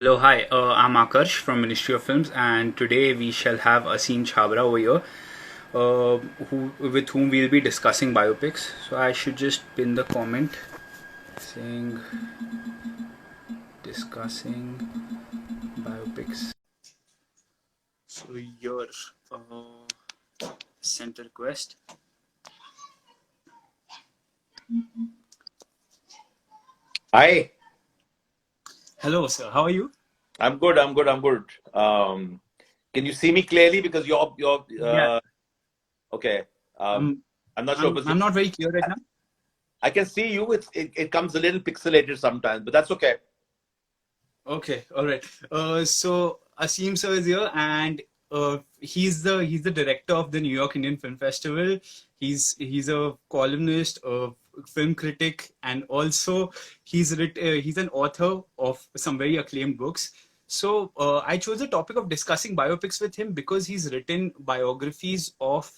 Hello, hi. I'm Akarsh from Ministry of Films, and today we shall have Aseem Chhabra over here, with whom we'll be discussing biopics. So I should just pin the comment saying discussing biopics. So your sent a request. Hi, Hello, sir. How are you? I'm good. I'm good. I'm good. Can you see me clearly? Because you're Yeah, okay. Um, I'm. I'm not sure, I'm. but I'm not very clear right now. I can see you. It comes a little pixelated sometimes, but that's okay. Okay, all right. So Aseem sir is here, and he's the director of the New York Indian Film Festival. He's a columnist, a film critic, and also he's an author of some very acclaimed books. So I chose the topic of discussing biopics with him because he's written biographies of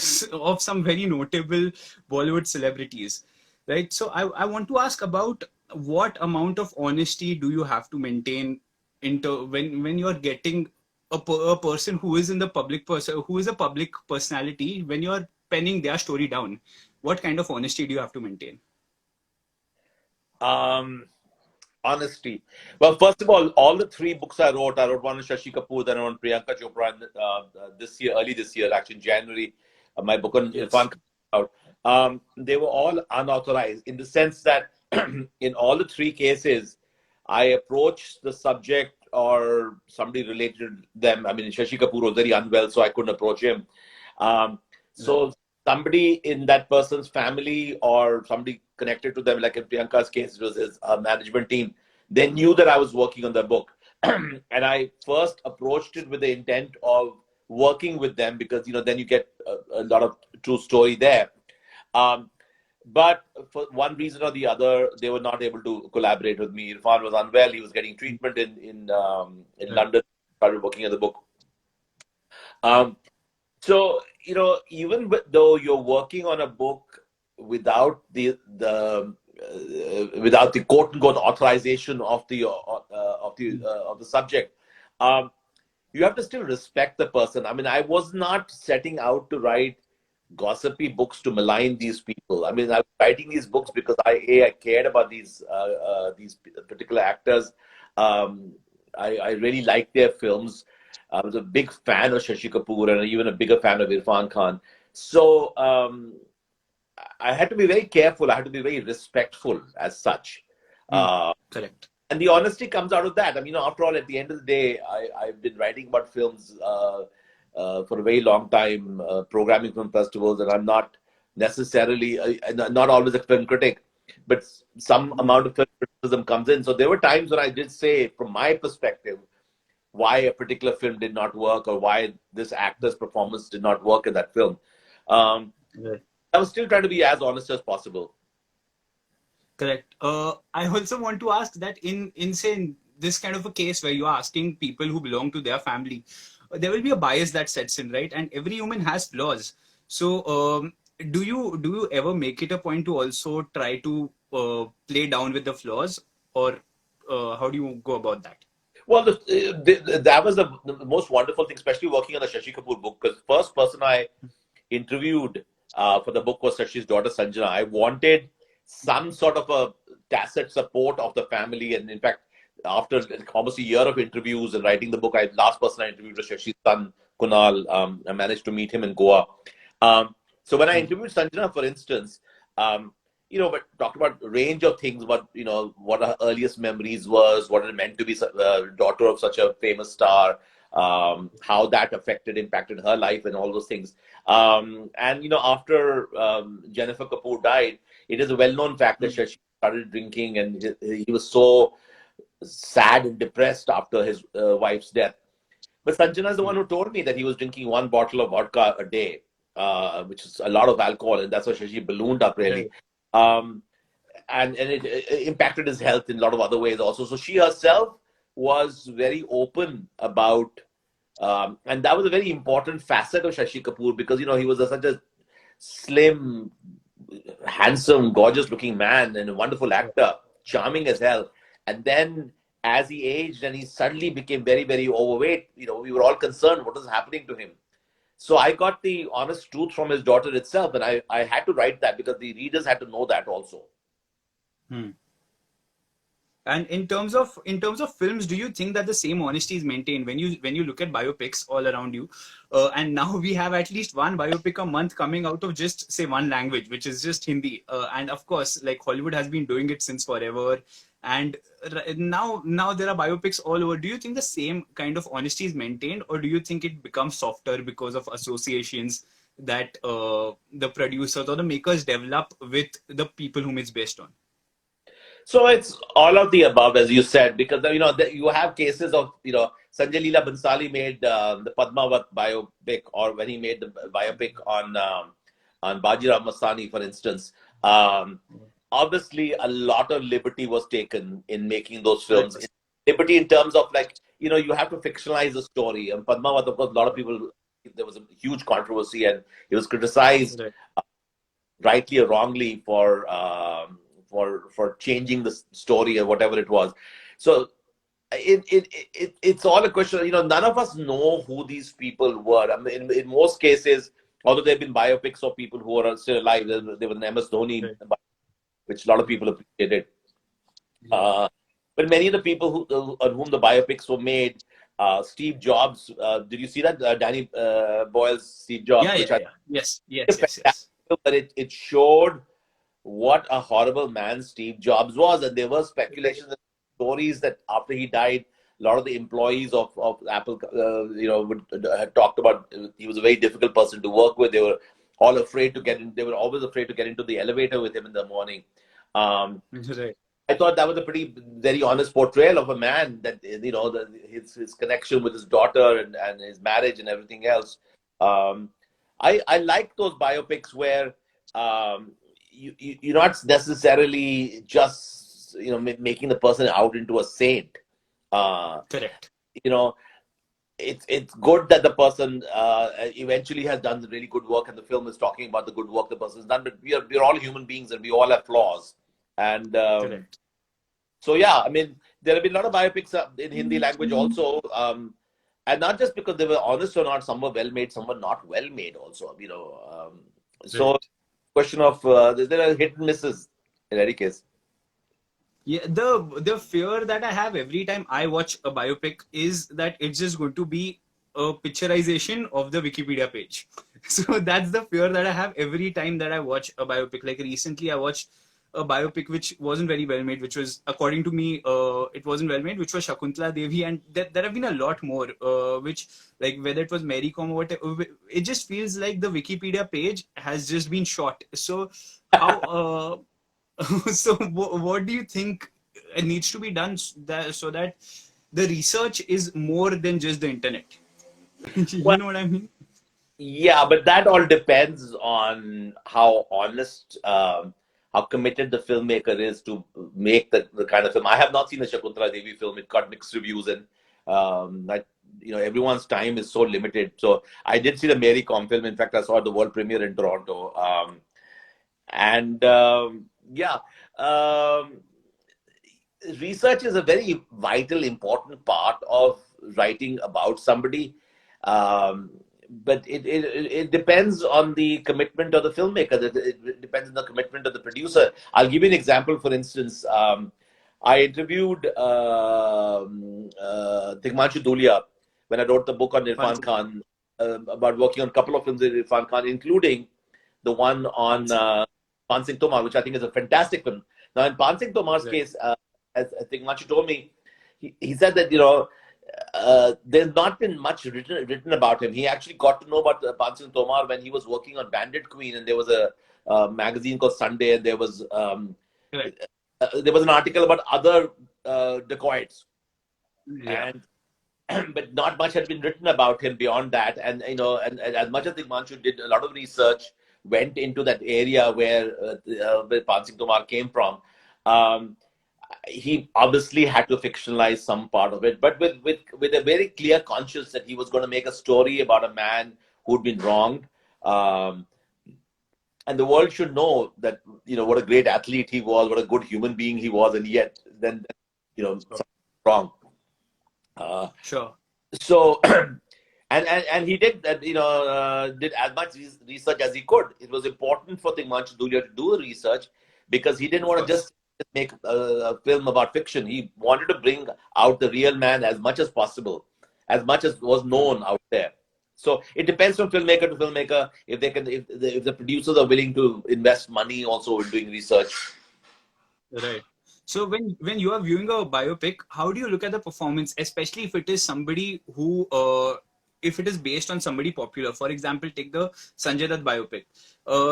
some very notable Bollywood celebrities, right? So I want to ask about what amount of honesty do you have to maintain into when you're getting a person who is in the public person who is a public personality, when you're penning their story down, what kind of honesty do you have to maintain? Um, Honesty. Well, first of all the three books I wrote one on Shashi Kapoor, then on Priyanka Chopra, and this year, early this year, actually in January, my book on Yes. Irfan Khan came out. They were all unauthorized in the sense that in all the three cases, I approached the subject or somebody related to them. I mean, Shashi Kapoor was very unwell, so I couldn't approach him. Um, Right. so somebody in that person's family or somebody connected to them, like in Priyanka's case, it was his management team. They knew that I was working on the book, and I first approached it with the intent of working with them because then you get a lot of true story there. Um, but for one reason or the other, they were not able to collaborate with me. Irfan was unwell; he was getting treatment in Right. London. Started working on the book. Um, so even though you're working on a book without without the quote unquote authorization of the subject, um, you have to still respect the person. I mean, I was not setting out to write gossipy books to malign these people. I mean, I was writing these books because I cared about these particular actors. I really liked their films. I was a big fan of Shashi Kapoor and even a bigger fan of Irfan Khan. So I had to be very careful. I had to be very respectful as such. Hmm. Uh, Correct. and the honesty comes out of that. I mean, after all, at the end of the day, I've been writing about films for a very long time, programming film festivals, and I'm not necessarily, not always a film critic, but some amount of film criticism comes in. So there were times when I did say, from my perspective, why a particular film did not work or why this actor's performance did not work in that film. Um, Right. I was still trying to be as honest as possible. Correct. I also want to ask that in say this kind of a case where you are asking people who belong to their family, there will be a bias that sets in, right? And every human has flaws. So, do you ever make it a point to also try to play down with the flaws, or how do you go about that? Well, that was the most wonderful thing, especially working on the Shashi Kapoor book, because the first person I interviewed for the book was Shashi's daughter Sanjana. I wanted some sort of a tacit support of the family, and in fact, after almost a year of interviews and writing the book, last person I interviewed was Shashi's son Kunal. I managed to meet him in Goa. Um, so when I Hmm. interviewed Sanjana, for instance, um, but talked about a range of things, about what her earliest memories was, what it meant to be daughter of such a famous star, how that impacted her life, and all those things. And after Jennifer Kapoor died, it is a well-known fact that Hmm. she started drinking, and he was so sad and depressed after his wife's death. But Sanjana is the one Hmm. who told me that he was drinking one bottle of vodka a day, which is a lot of alcohol, and that's why she ballooned up really. Right. Um, and it impacted his health in a lot of other ways also. So she herself was very open about, and that was a very important facet of Shashi Kapoor because he was such a slim, handsome, gorgeous looking man and a wonderful Right. actor, charming as hell. And then as he aged and he suddenly became very, very overweight, we were all concerned what was happening to him. So I got the honest truth from his daughter itself, and I had to write that because the readers had to know that also. Hmm. And in terms of films, do you think that the same honesty is maintained when you look at biopics all around you? And now we have at least one biopic a month coming out of just say one language, which is just Hindi. And of course, like Hollywood has been doing it since forever. And now there are biopics all over. Do you think the same kind of honesty is maintained, or do you think it becomes softer because of associations that the producers or the makers develop with the people whom it's based on? So it's all of the above, as you said, because you have cases of Sanjay Leela Bansali made the Padmavat biopic, or when he made the biopic on Bajirao Mastani, for instance. Um, Obviously, a lot of liberty was taken in making those films. Right. Liberty in terms of, like, you have to fictionalize the story. And Padmavat, of course, a lot of people, there was a huge controversy, and he was criticized Right. rightly or wrongly for changing the story or whatever it was. So it's all a question. None of us know who these people were. I mean, in most cases, although there have been biopics of people who are still alive, there was an MS Dhoni, Right. which a lot of people appreciated. Yeah. Uh, but many of the people on whom the biopics were made, Steve Jobs, did you see that? Danny Boyle's Steve Jobs, Yeah, which yeah, I yeah. Yes, think yes, is yes, yes. fantastic, but it showed what a horrible man Steve Jobs was. And there were Right. speculations and stories that after he died, a lot of the employees of Apple, had talked about he was a very difficult person to work with. They were all afraid to get in. They were always afraid to get into the elevator with him in the morning. Um, Right. I thought that was a pretty, very honest portrayal of a man that, his connection with his daughter and his marriage and everything else. Um, I like those biopics where um, you're not necessarily just making the person out into a saint. Uh, Correct. you know, it's good that the person eventually has done really good work, and the film is talking about the good work the person's done. But we're all human beings, and we all have flaws. And Correct. so yeah, I mean, there have been a lot of biopics in Hindi language also, and not just because they were honest or not. Some were well made, some were not well made also. So Right. question of there are hit and misses in any case. Yeah, the fear that I have every time I watch a biopic is that it's just going to be a picturization of the Wikipedia page. So that's the fear that I have every time that I watch a biopic. Like recently, I watched a biopic which wasn't very well made, which was, according to me, it wasn't well made, which was Shakuntala Devi, and there have been a lot more, which, like, whether it was Mary Kom or whatever, it just feels like the Wikipedia page has just been shot. So how? So what do you think needs to be done so that the research is more than just the internet? You Well, know what I mean? yeah, but that all depends on how honest, how committed the filmmaker is to make the kind of film. I have not seen the Shakuntala Devi film. It got mixed reviews, and everyone's time is so limited. So I did see the Mary Com film. In fact, I saw the world premiere in Toronto. And yeah, um, research is a very vital, important part of writing about somebody. Um, but it depends on the commitment of the filmmaker. It depends on the commitment of the producer. I'll give you an example. For instance, I interviewed Tigmanshu Dhulia when I wrote the book on Irfan Panchik, Khan, about working on a couple of films with Irfan Khan, including the one on Panchik. Pan Singh Tomar, which I think is a fantastic film. Now, in Pan Singh Tomar's Right. case, as I think Machu told me, he said that there's not been much written about him. He actually got to know about Pan Singh Tomar when he was working on Bandit Queen, and there was a magazine called Sunday, and Correct. there was an article about other dacoits, Yeah. and but not much had been written about him beyond that. And and as much as Manchu did a lot of research, went into that area where Pan Singh Tomar came from. Um, he obviously had to fictionalize some part of it, but with a very clear conscience that he was going to make a story about a man who'd been wronged. Um, and the world should know that what a great athlete he was, what a good human being he was, and yet then you know Sure. wrong. Uh, Sure. so and he did that, did as much research as he could. It was important for Tingmanchu Dhulia to do research because he didn't Of want to course. just make a film about fiction. He wanted to bring out the real man as much as possible, as much as was Hmm. known out there. So it depends from filmmaker to filmmaker if they can, if the producers are willing to invest money also in doing research. Right. So when you are viewing a biopic, how do you look at the performance, especially if it is somebody who, if it is based on somebody popular? For example, take the Sanjay Dutt biopic.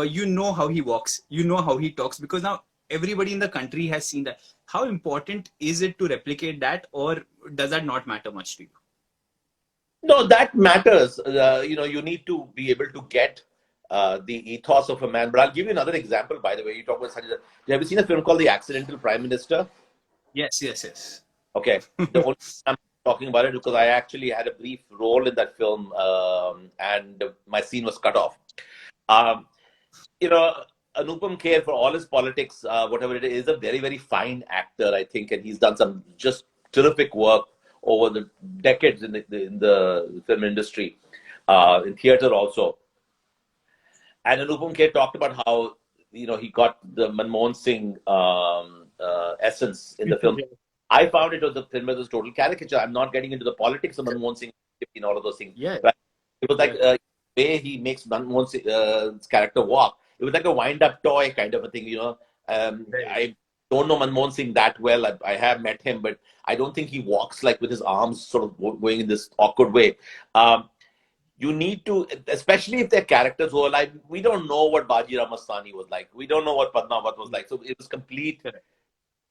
You know how he walks, you know how he talks, because now everybody in the country has seen that. How important is it to replicate that, or does that not matter much to you? No, that matters. You need to be able to get the ethos of a man. But I'll give you another example, by the way. You talk about Sanjay Dutt. Have you seen a film called The Accidental Prime Minister? Yes, yes, yes. Okay. The only reason I'm talking about it because I actually had a brief role in that film, and my scene was cut off. Um, you know, Anupam Kher, for all his politics, whatever it is a very, very fine actor, I think, and he's done some just terrific work over the decades in the film industry, in theater also. And Anupam Kher talked about how he got the Manmohan Singh essence in the film. I found it was the film was total caricature. I'm not getting into the politics of Manmohan Singh and all of those things. Yeah, But it was like yeah, the way he makes Manmohan Singh's character walk. It was like a wind-up toy kind of a thing. right. I don't know Manmohan Singh that well. I have met him, but I don't think he walks like with his arms sort of going in this awkward way. Um, you need to, especially if they're characters who are like, we don't know what Baji Ramastani was like. We don't know what Padmavat was like. So it was complete Correct.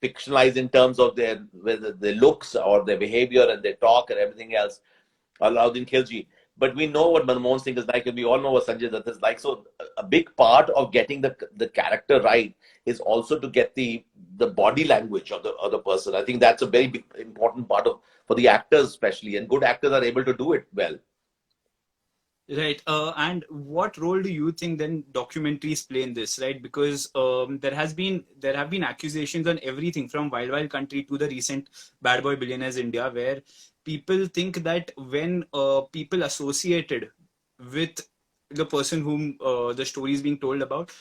fictionalized in terms of whether their looks or their behavior and their talk and everything else. Alauddin Khilji. But we know what Manmohan Singh is like, and we all know what Sanjay Dutt is like. So a big part of getting the character right is also to get the body language of the other person. I think that's a very big important part of for the actors especially, and good actors are able to do it well. Right. And what role do you think then documentaries play in this, right? Because there have been accusations on everything from Wild Wild Country to the recent Bad Boy Billionaires India, where people think that when people associated with the person whom the story is being told about,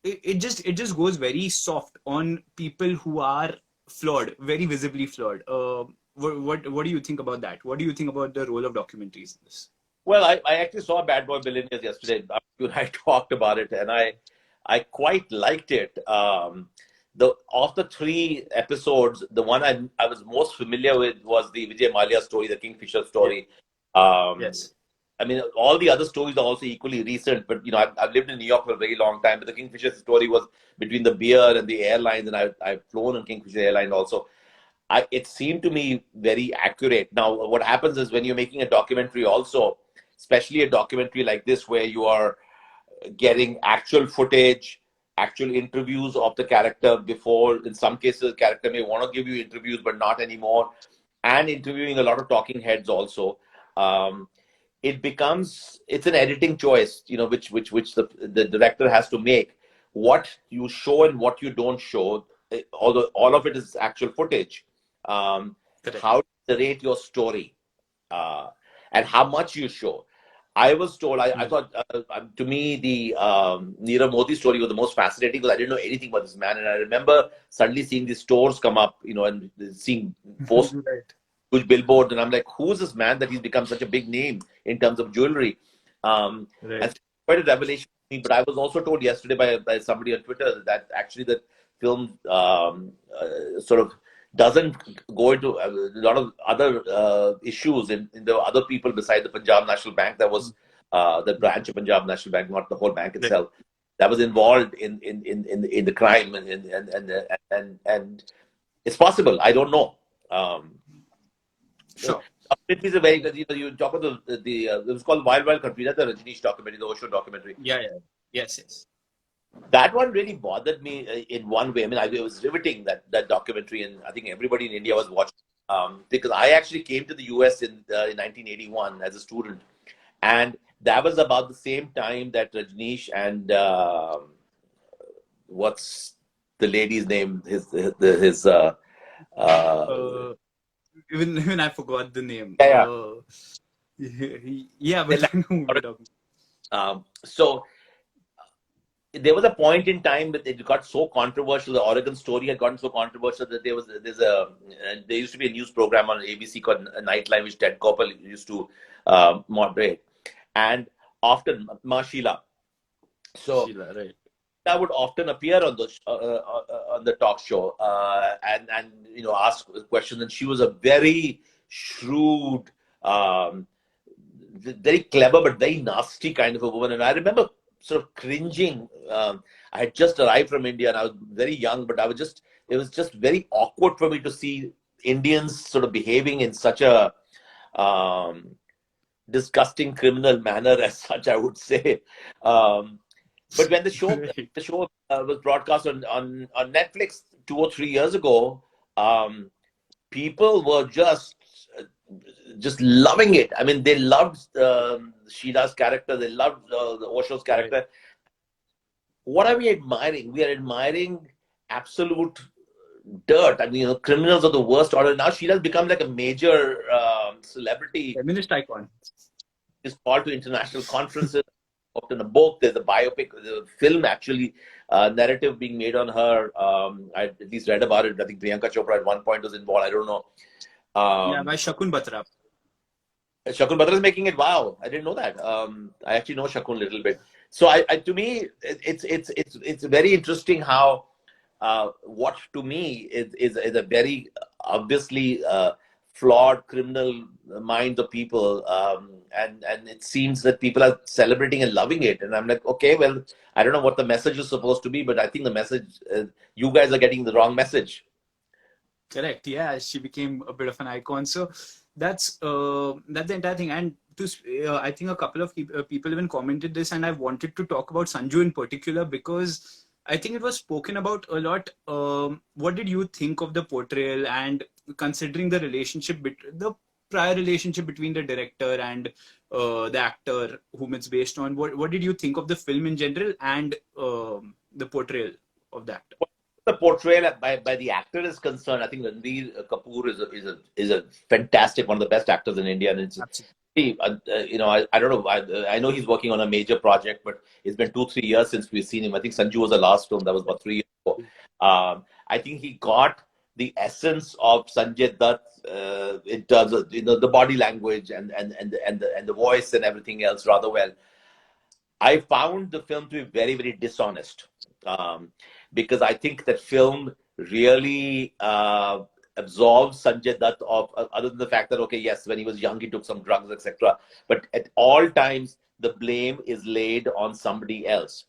it just goes very soft on people who are flawed, very visibly flawed. What do you think about that? What do you think about the role of documentaries in this? Well, I actually saw Bad Boy Billionaires yesterday. You and I talked about it, and I quite liked it. The Of the three episodes, the one I was most familiar with was the Vijay Mallya story, the Kingfisher Yeah. story. Um, Yes. I mean, all the other stories are also equally recent, but I've lived in New York for a very long time. But the Kingfisher story was between the beer and the airlines, and I've flown on Kingfisher Airline also. It seemed to me very accurate. Now, what happens is when you're making a documentary, also, especially a documentary like this, where you are getting actual footage, actual interviews of the character before. In some cases, the character may want to give you interviews, but not anymore, and interviewing a lot of talking heads also. Um, it's an editing choice, which the director has to make. What you show and what you don't show, although all of it is actual footage. Correct. How to narrate your story, uh, and how much you show. I was told, I Hmm. thought, to me, the Nirav Modi story was the most fascinating because I didn't know anything about this man. And I remember suddenly seeing these stores come up, and seeing post Right. huge billboards. And I'm like, who's this man that he's become such a big name in terms of jewelry? And Right. so quite a revelation for me. But I was also told yesterday by somebody on Twitter that actually the film sort of doesn't go into a lot of other issues in the other people beside the Punjab National Bank. That was the branch of Punjab National Bank, not the whole bank Right. itself. That was involved in the crime, and it's possible. I don't know. Sure. It is a very good. You talk about it was called Wild Wild Country. That's the Rajneesh documentary, the Osho documentary. Yeah. Yeah. Yes. Yes. That one really bothered me in one way. I mean, it was riveting that documentary, and I think everybody in India was watching, because I actually came to the US in 1981 as a student, and that was about the same time that Rajneesh and what's the lady's name? His uh, Uh, Even I forgot the name. Yeah, Yeah, yeah. but I know who we're talking. So there was a point in time that it got so controversial. The Oregon story had gotten so controversial that there used to be a news program on ABC called Nightline, which Ted Koppel used to moderate, and often Sheila. So Sheila, right? I would often appear on the talk show and ask questions, and she was a very shrewd, um, very clever but very nasty kind of a woman. And I remember sort of cringing. I had just arrived from India and I was very young, but it was just very awkward for me to see Indians sort of behaving in such a um, disgusting criminal manner, as such, I would say. Um, but when the show Right. the show was broadcast on Netflix 2 or 3 years ago, um, people were just loving it. I mean, they loved Sheila's character. They loved the Osho's Right. character. What are we admiring? We are admiring absolute dirt. I mean, criminals of the worst order. Now Sheila's become like a major celebrity. Feminist icon. Is called to international conferences. Often a book. There's a biopic, there's a film actually, narrative being made on her. I at least read about it. I think Priyanka Chopra at one point was involved. I don't know. Yeah, Um, by Shakun Batra. Shakun Batra is making it. Wow, I didn't know that. I actually know Shakun a little bit. So to me, it's very interesting how what to me is a very obviously flawed criminal minds of people, and it seems that people are celebrating and loving it. And I'm like, okay, well, I don't know what the message is supposed to be, but I think the message, you guys are getting the wrong message. Correct. Yeah, she became a bit of an icon. So that's the entire thing. And I think a couple of people even commented this, and I wanted to talk about Sanju in particular because I think it was spoken about a lot. What did you think of the portrayal, and considering the the prior relationship between the director and the actor whom it's based on? What did you think of the film in general and the portrayal of the actor? The portrayal by the actor is concerned, I think Ranbir Kapoor is a fantastic, one of the best actors in India, and it's Absolutely. I don't know. I know he's working on a major project, but it's been 2 3 years since we've seen him. I think Sanju was the last film that was about 3 years ago. I think he got the essence of Sanjay Dutt in terms of the body language and the voice and everything else rather well. I found the film to be very, very dishonest, because I think that film really absolves Sanjay Dutt of, other than the fact that, okay, yes, when he was young, he took some drugs, etc. But at all times, the blame is laid on somebody else.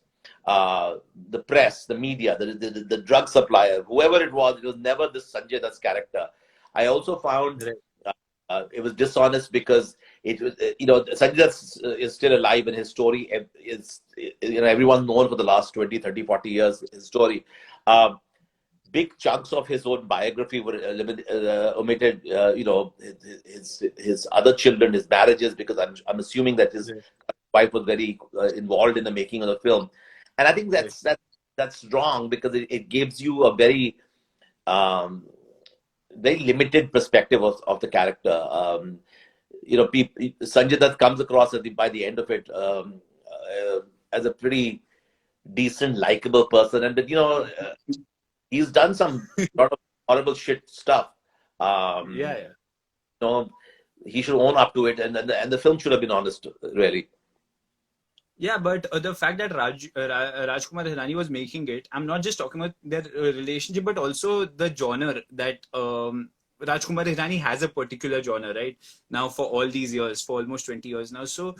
The press, the media, the drug supplier, whoever it was never this Sanjay Dutt's character. I also found Right. it was dishonest because it was, Sanjay Dutt is still alive, and his story is, everyone's known for the last 20, 30, 40 years, his story. Um, Big chunks of his own biography were omitted, his other children, his marriages, because I'm assuming that his Right. wife was very involved in the making of the film. And I think Right. that's wrong because it gives you a um, very limited perspective of the character. Sanjay Dutt comes across by the end of it, as a pretty decent, likable person, and he's done some lot of horrible shit stuff. Yeah, Um, yeah. you know, he should own up to it, and the film should have been honest, really. Yeah, but the fact that Rajkumar Hirani was making it, I'm not just talking about their relationship, but also the genre that Rajkumar Hirani has a particular genre, right? Now, for all these years, for almost 20 years now. So,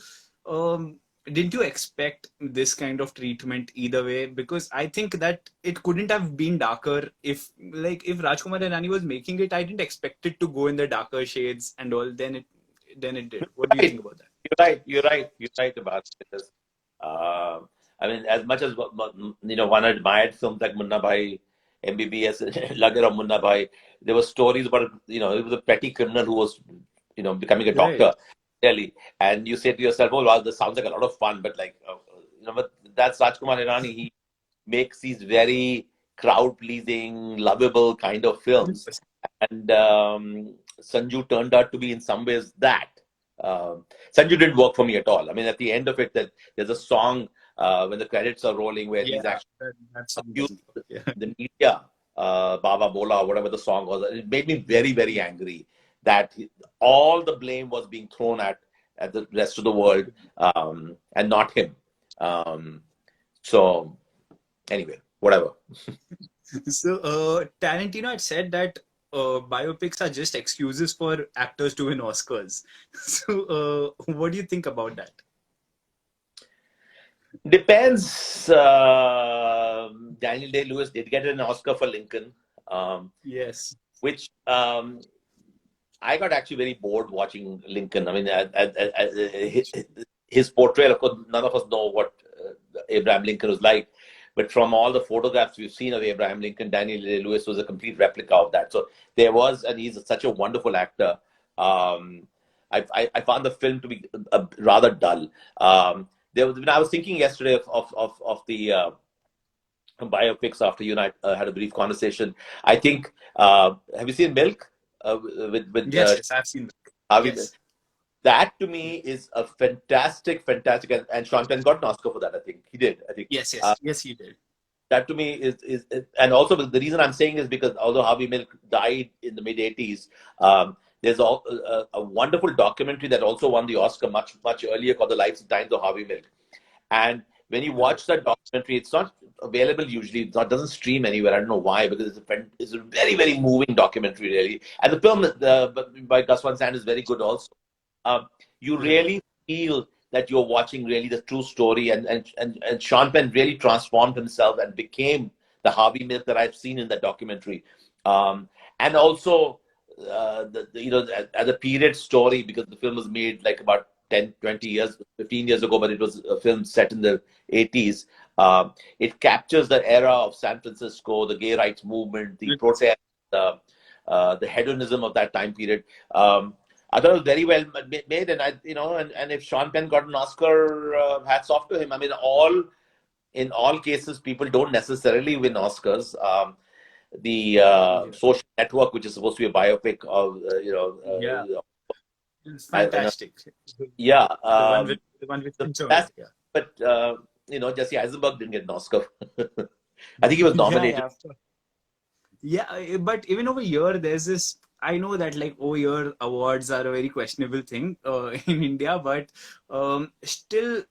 didn't you expect this kind of treatment either way? Because I think that it couldn't have been darker if Rajkumar Hirani was making it, I didn't expect it to go in the darker shades and all. Then it did. What do you Right. think about that? You're right about this. Uh, I mean, as much as one admired films like Munna Bhai, MBBS, Lagar Munna Bhai, there were stories about it was a petty criminal who was becoming a Right. doctor, really, and you say to yourself, "Oh, wow, this sounds like a lot of fun," but but that's Rajkumar Hirani. He makes these very crowd pleasing, lovable kind of films. 100%. And Sanju turned out to be in some ways that. Sanju didn't work for me at all. I mean, at the end of it, that there's a song when the credits are rolling where Yeah, he's actually that song accused doesn't work. Yeah. the media, Baba Bola, whatever the song was. It made me very, very angry that all the blame was being thrown at the rest of the world, and not him. Um, so anyway, whatever. So, Tarantino had said that biopics are just excuses for actors to win Oscars. So, what do you think about that? Depends. Daniel Day Lewis did get an Oscar for Lincoln, Yes. which I got actually very bored watching Lincoln. I mean, his portrayal, of course, none of us know what Abraham Lincoln was like. But from all the photographs we've seen of Abraham Lincoln, Daniel Day Lewis was a complete replica of that. So there was, and he's such a wonderful actor. Um, I found the film to be rather dull. There was, when I was thinking yesterday of the biopics after you and I had a brief conversation. I think, have you seen Milk with Yes, yes, I've seen that. Harvey? Yes. That to me is a fantastic, and Sean Penn got an Oscar for that. I think he did. I think Yes, yes, yes, he did. that to me is, and also the reason I'm saying is because although Harvey Milk died in the mid 80s, there's a wonderful documentary that also won the Oscar much earlier called The Lives and Times of Harvey Milk. And when you Right. watch that documentary, it's not available usually. Doesn't stream anywhere. I don't know why, because it's a very, very moving documentary, really. And the film by Gus Van Sant is very good also. Um, you Right. really feel that you're watching really the true story, and Sean Penn really transformed himself and became the Harvey Milk that I've seen in that documentary. And also, as a period story, because the film was made like about 10, 20 years, 15 years ago, but it was a film set in the 80s. It captures the era of San Francisco, the gay rights movement, the protest, the hedonism of that time period. I thought it was very well made, and and if Sean Penn got an Oscar, hats off to him. I mean, in all cases, people don't necessarily win Oscars. The Yeah. Social Network, which is supposed to be a biopic of, Yeah. It's and fantastic. yeah, The one with Tim Curry. that's, Yeah. but Jesse Eisenberg didn't get an Oscar. I think he was Yeah, nominated. yeah. Yeah, but even over here, there's this. I know that like over here, awards are a very questionable thing in India, but still,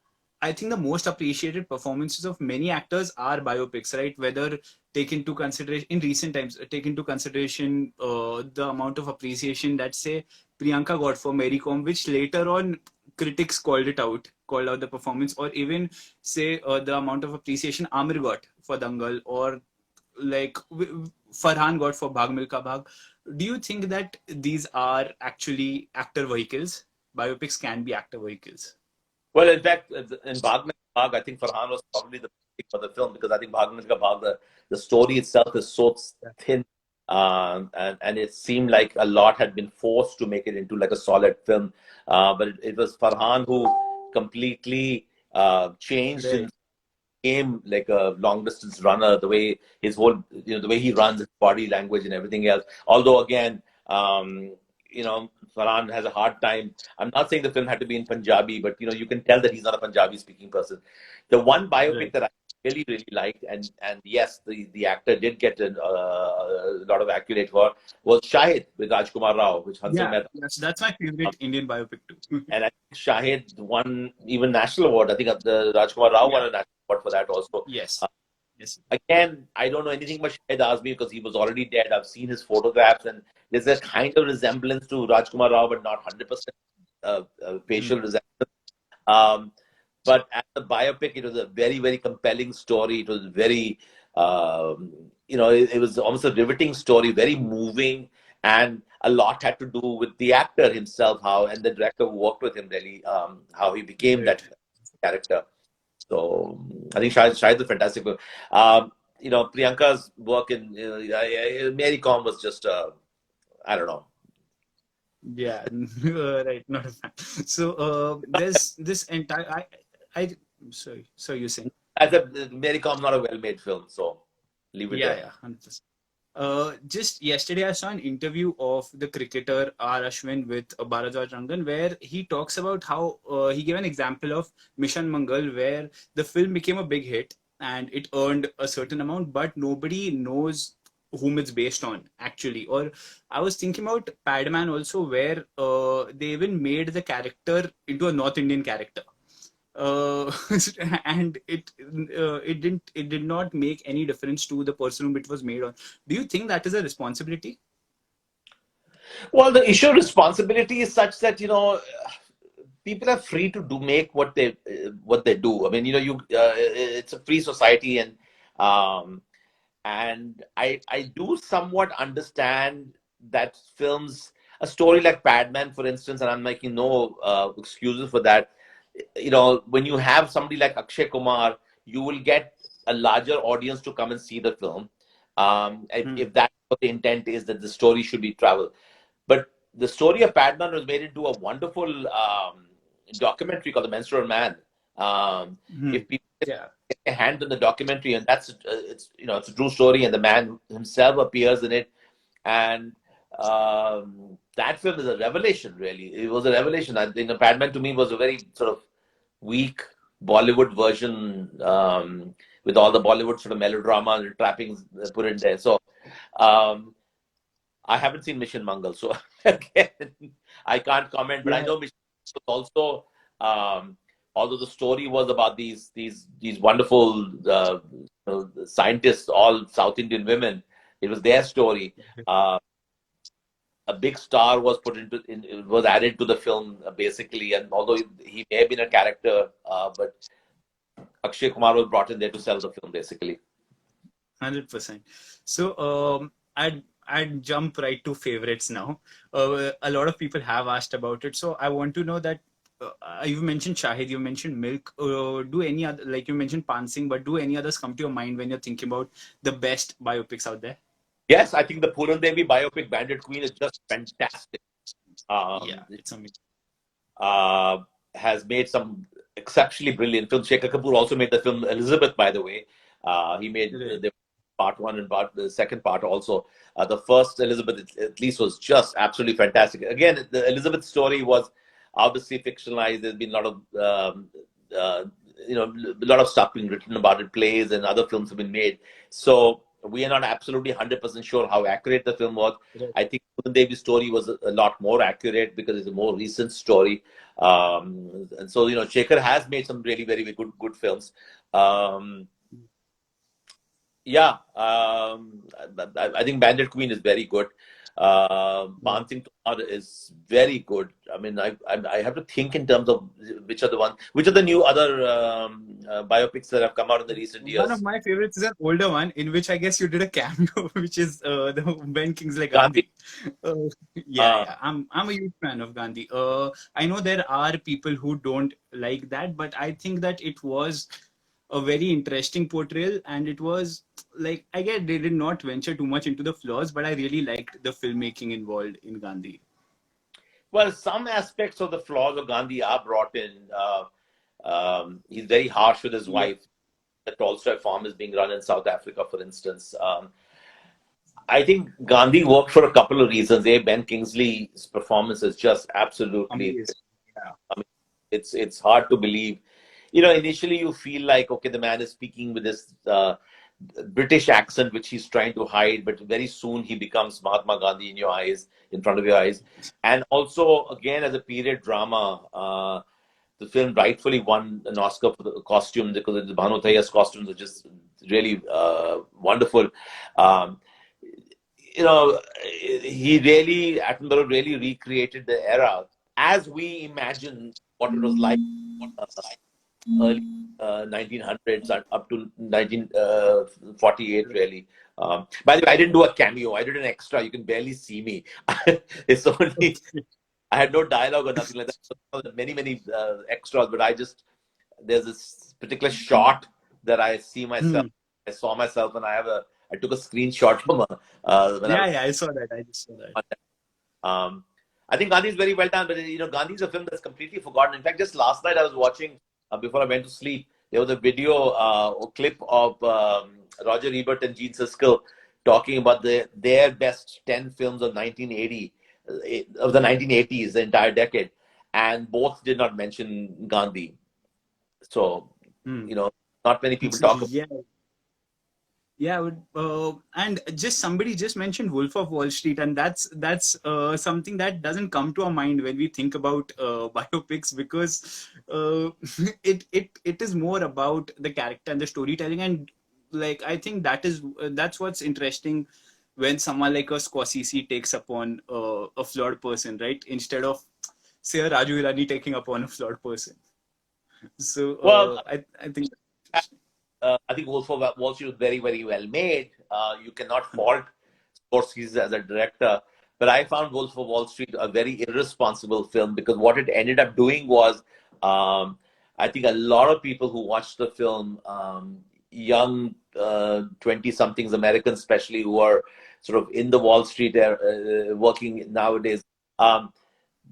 I think the most appreciated performances of many actors are biopics, right? Whether take into consideration in recent times, take into consideration the amount of appreciation that say Priyanka got for Mary Kom, which later on critics called out the performance, or even say the amount of appreciation Amir got for Dangal, or like Farhan got for Bhag Milka Bhag. Do you think that these are actually actor vehicles? Biopics can be actor vehicles. Well, in fact, in Bhag Milkha Bhag, I think Farhan was probably the pick for the film, because I think Bhag Milkha Bhag, the story itself is so thin, and it seemed like a lot had been forced to make it into like a solid film. But it was Farhan who completely changed Right. and became like a long distance runner. The way his whole, the way he runs, his body language and everything else. Although again, Farhan has a hard time. I'm not saying the film had to be in Punjabi, but you can tell that he's not a Punjabi speaking person. The one biopic Right. that I really, really liked, and yes, the actor did get a lot of accolade for, was Shahid with Rajkumar Rao, which Hansal Yeah, Mehta. that's my favorite Indian biopic too. And I think Shahid won even national award. I think the Rajkumar Rao won Yeah. a national award for that also. Yes. Yes. Again, I don't know anything about Shahid Azmi because he was already dead. I've seen his photographs, and there's a kind of resemblance to Rajkumar Rao, but not 100% Mm. facial resemblance. Um, but as a biopic, it was a very, very compelling story. It was very, it was almost a riveting story, very moving, and a lot had to do with the actor himself, how, and the director who worked with him, really, how he became Right. that character. So I think Shahid is a fantastic film. Priyanka's work in Mary Com was just, I don't know. Yeah. Right. Not a fan. So there's this entire. I. Sorry. So you're saying. As a Mary Com, not a well-made film, so leave it Yeah. there. Yeah. 100%. Just yesterday, I saw an interview of the cricketer R. Ashwin with Bharadwaj Rangan, where he talks about how he gave an example of Mission Mangal, where the film became a big hit and it earned a certain amount, but nobody knows whom it's based on actually. Or I was thinking about Padman also, where they even made the character into a North Indian character. uh, and it did not make any difference to the person whom it was made on. Do you think that is a responsibility? Well, the issue of responsibility is such that, people are free to do make what they do. I mean, it's a free society, um, and I do somewhat understand that films, a story like Padman, for instance, and I'm making no excuses for that. When you have somebody like Akshay Kumar, you will get a larger audience to come and see the film. Hmm. If that's what the intent is, that the story should be travel. But the story of Padman was made into a wonderful documentary called The Menstrual Man. Hmm. If people Yeah. get their hand on the documentary, and it's a true story, and the man himself appears in it, and that film is a revelation. Really, it was a revelation. I think Padman to me was a very sort of weak Bollywood version, with all the Bollywood sort of melodrama and trappings put in there. So. Um, I haven't seen Mission Mangal, so again, I can't comment. But I Yeah. know Mission Mangal was also, although the story was about these wonderful scientists, all South Indian women. It was their story. Uh, a big star was was added to the film, basically, and although he may have been a character, but Akshay Kumar was brought in there to sell the film, basically. 100%. So I'd jump right to favorites now. A lot of people have asked about it, so I want to know that you mentioned Shahid, you mentioned Milk. Do any other, like you mentioned Pansing, but do any others come to your mind when you're thinking about the best biopics out there? Yes, I think the Puran Devi biopic Bandit Queen is just fantastic. Yeah, Um, it's amazing. uh, has made some exceptionally brilliant films. Shekhar Kapoor also made the film Elizabeth, by the way. He made Right. the part one and the second part also. The first Elizabeth, at least, was just absolutely fantastic. Again, the Elizabeth story was obviously fictionalized. There's been a lot of uh, a lot of stuff being written about it, plays and other films have been made. So we are not absolutely 100% sure how accurate the film was. Right. I think Puran Devi's story was a lot more accurate because it's a more recent story. And so, Shekhar has made some really very, very good films. Um, yeah, I think Bandit Queen is very good. Right. Pansing Tomar is very good. I mean, I have to think in terms of which are the new other biopics that have come out in the recent One of years. my favorites is an older one in which I guess you did a cameo, which is the Ben Kingsley Gandhi. Gandhi. Yeah, Uh, yeah, I'm a huge fan of Gandhi. I know there are people who don't like that, but I think that it was a very interesting portrayal, and it was like I get they did not venture too much into the flaws, but I really liked the filmmaking involved in Gandhi. well, some aspects of the flaws of Gandhi are brought in. He's very harsh with his Yeah, wife. The Tolstoy farm is being run in South Africa, for instance. I think Gandhi worked for a couple of reasons. A, Ben Kingsley's performance is just absolutely. amazing. Yeah, I mean, it's hard to believe. Initially you feel like, okay, the man is speaking with this British accent which he's trying to hide, but very soon he becomes Mahatma Gandhi in your eyes, in front of your eyes. And also, again, as a period drama, the film rightfully won an Oscar for the costumes because the Bhanu Thayya's costumes are just really wonderful. Um, he really, Attenborough really recreated the era as we imagine what it was like uh, early 1900s and up to 1948, really. By the way, I didn't do a cameo. I did an extra. You can barely see me. It's only, I had no dialogue or nothing like that. So many, many extras, but there's this particular shot that I see myself. Hmm. I saw myself and I took a screenshot from when I Yeah, was yeah, I saw that. I just saw that. um, I think Gandhi is very well done, but Gandhi is a film that's completely forgotten. In fact, just last night I was watching before I went to sleep. There was a video, a clip of Roger Ebert and Gene Siskel talking about their best 10 films of 1980, of the 1980s, the entire decade, and both did not mention Gandhi. So, Hmm. you know, not many people talk about. Yeah, yeah, and just somebody just mentioned Wolf of Wall Street, and that's something that doesn't come to our mind when we think about biopics, because it is more about the character and the storytelling, and like I think that's what's interesting when someone like a Scorsese takes upon a flawed person, right? Instead of say a Raju Irani taking upon a flawed person. So Well, I think that's interesting. I think Wolf of Wall Street was very, very well made. You cannot fault Scorsese as a director, but I found Wolf of Wall Street a very irresponsible film because what it ended up doing was, um, I think a lot of people who watched the film, young 20 somethings Americans, especially who are sort of in the Wall Street working nowadays, um,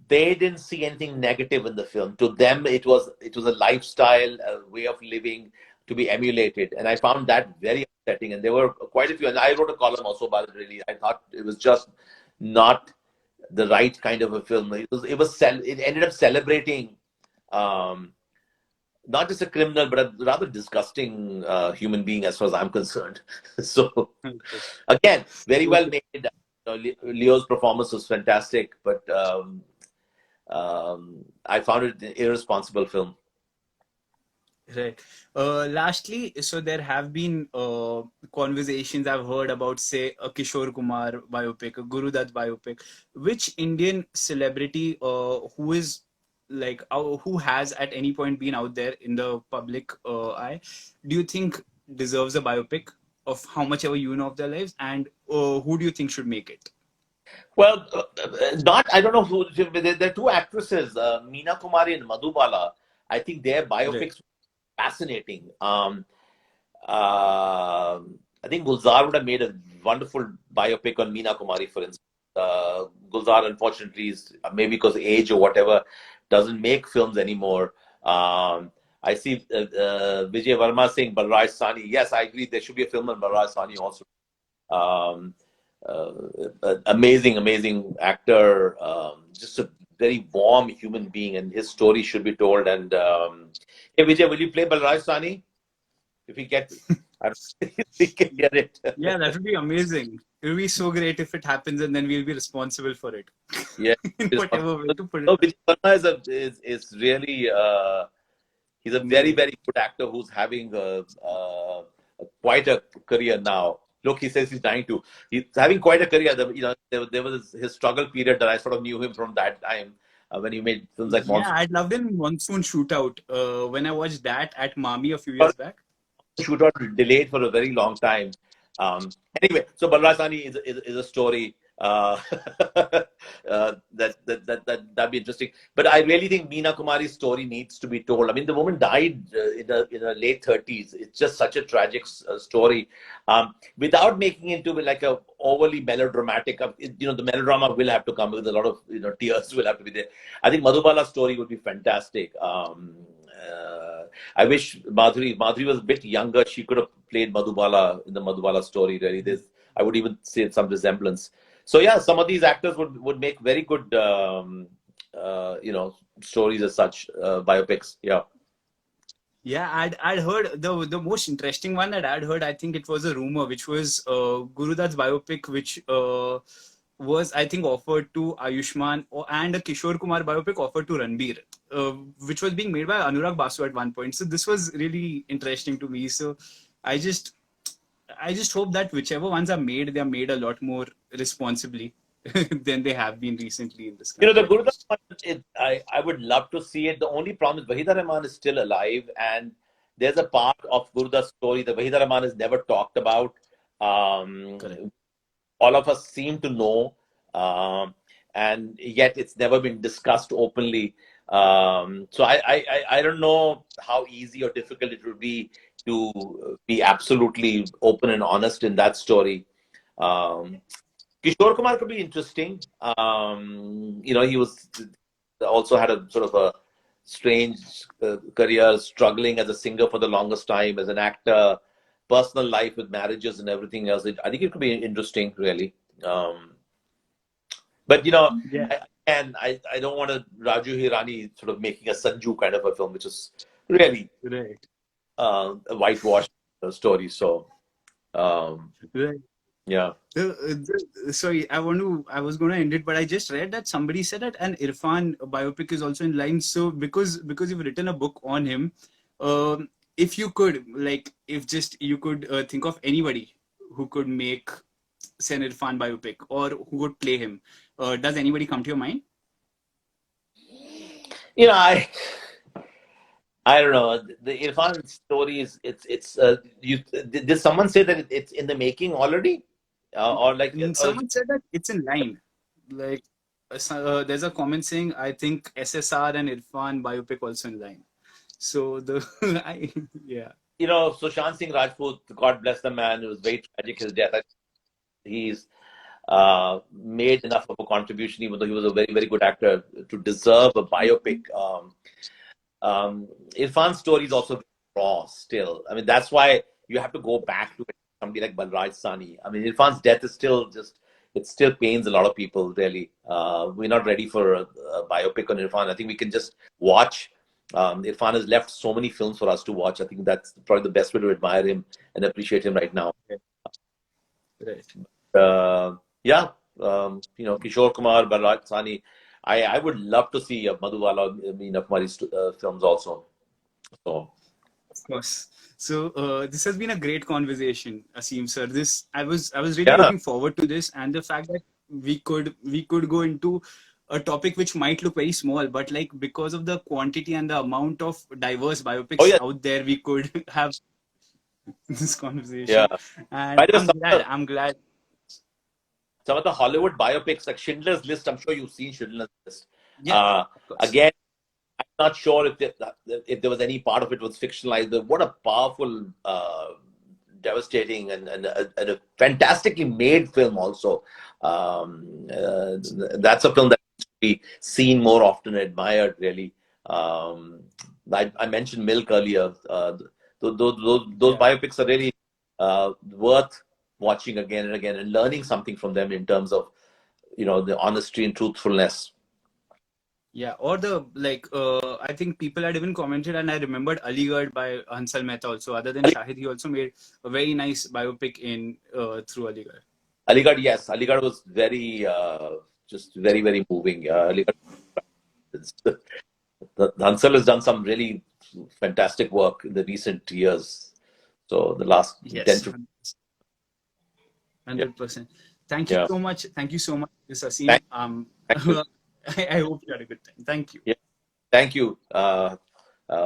they didn't see anything negative in the film. To them, it was a lifestyle, a way of living to be emulated, and I found that very upsetting. And there were quite a few, and I wrote a column also about it. Really, I thought it was just not the right kind of a film. It ended up celebrating um, not just a criminal, but a rather disgusting human being, as far as I'm concerned. So Okay. again, very well Okay. made. Leo's performance was fantastic, but I found it an irresponsible film. Right. Lastly, so there have been conversations I've heard about, say, a Kishore Kumar biopic, a Guru Dutt biopic. Which Indian celebrity who is like who has at any point been out there in the public eye, do you think deserves a biopic of how much ever you know of their lives, and who do you think should make it? Well, not I don't know who. There are two actresses, Meena Kumari and Madhubala. I think their Right. biopics were fascinating. I think Gulzar would have made a wonderful biopic on Meena Kumari, for instance. Gulzar, unfortunately, is maybe because of age or whatever, doesn't make films anymore. I see Vijay Verma saying Balraj Sani. Yes, I agree. There should be a film on Balraj Sani also. Um, Amazing, amazing actor. Just a very warm human being, and his story should be told. And hey, Vijay, will you play Balraj Sani? If we get, I don't know if we can get it. Yeah, that would be amazing. It would be so great if it happens, and then we'll be responsible for it Yeah, in it's whatever way to put it. no, Vijay Verma is really he's a very Amazing. very good actor who's having quite a career now. Look, he says he's dying to. He's having quite a career. There was his struggle period that I sort of knew him from that time when he made films like Yeah, Monsoon. I'd loved in Monsoon Shootout when I watched that at Mami a few years back. Shootout delayed for a very long time. Anyway, so Balrasani is a story that'd be interesting. But I really think Meena Kumari's story needs to be told. I mean, the woman died in her late 30s. It's just such a tragic story. Without making it into like a overly melodramatic, the melodrama will have to come with a lot of tears will have to be there. I think Madhubala's story would be fantastic. I wish Madhuri was a bit younger. She could have played Madhubala in the Madhubala story. Really, I would even say some resemblance. So yeah, some of these actors would make very good stories as such, biopics. Yeah. Yeah, I'd heard the most interesting one that I'd heard. I think it was a rumor, which was Guru Dutt's biopic, which was I think offered to Ayushmann and a Kishore Kumar biopic offered to Ranbir, which was being made by Anurag Basu at one point. So this was really interesting to me. So I just I just hope that whichever ones are made, they are made a lot more responsibly than they have been recently in this The country, at Gurugram least. one, I would love to see it. The only problem is Wahida Rahman is still alive, and there's a part of Guruda's story that Wahida Rahman is never talked about. Correct. All of us seem to know, um, and yet it's never been discussed openly. So I don't know how easy or difficult it would be to be absolutely open and honest in that story. Um, Kishore Kumar could be interesting. He was also had a sort of a strange career, struggling as a singer for the longest time, as an actor. personal life with marriages and everything else. I think it could be interesting, really. But Yeah. I don't want to Raju Hirani sort of making a Sanju kind of a film, which is really Right. a whitewash story. So Right. yeah. Sorry, I was going to end it, but I just read that somebody said that an Irfan biopic is also in line. So because you've written a book on him, if you could like if just you could think of anybody who could make say an Irfan biopic or who would play him, does anybody come to your mind? You know, I don't know. The Irfan story is it's you did someone say that it's in the making already, or like Someone said that it's in line. Like there's a comment saying I think SSR and Irfan biopic also in line. So the yeah. Sushant Singh Rajput, God bless the man, it was very tragic his death. He's made enough of a contribution, even though he was a very, very good actor, to deserve a biopic. Irfan's story is also raw still. I mean, that's why you have to go back to somebody like Balraj Sani. I mean, Irfan's death is still just, it still pains a lot of people, really. We're not ready for a biopic on Irfan. I think we can just watch. Irfan has left so many films for us to watch. I think that's probably the best way to admire him and appreciate him right now. Right. Yeah, Kishore Kumar, Balraj Sani. I would love to see Madhuwala, Meena Kumari's films also. So, Of course. So this has been a great conversation, Aseem sir. This I was really yeah. looking forward to this, and the fact that we could go into a topic which might look very small, but like because of the quantity and the amount of diverse Oh, biopics yeah. out there, we could have this Yeah. conversation. And By the way, I'm glad. I'm glad. some of the Hollywood biopics, like Schindler's List, I'm sure you've seen Schindler's List. Yeah, Uh, of course. Again, I'm not sure if there was any part of it was fictionalized. But what a powerful, devastating, and a fantastically made film. Also, that's a film that needs to be seen more often, and admired. Really, I mentioned Milk earlier. Those Yeah. biopics are really worth watching again and again and learning something from them in terms of the honesty and truthfulness. Yeah, or the like. I think people had even commented, and I remembered Aligarh by Hansal Mehta also. Other than Shahid, he also made a very nice biopic in through Aligarh. Aligarh, yes, Aligarh was very, just very, very moving. Aligarh, Hansal has done some really fantastic work in the recent years. So the last 10 Yes, to 100%. Thank you yeah. so much. Thank you so much, Mr. Aseem. Thank, thank you. I hope you had a good time. Thank you. Yeah, thank you.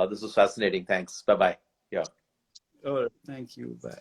This was fascinating. Thanks. Bye bye. Yeah. Oh, thank you. Bye.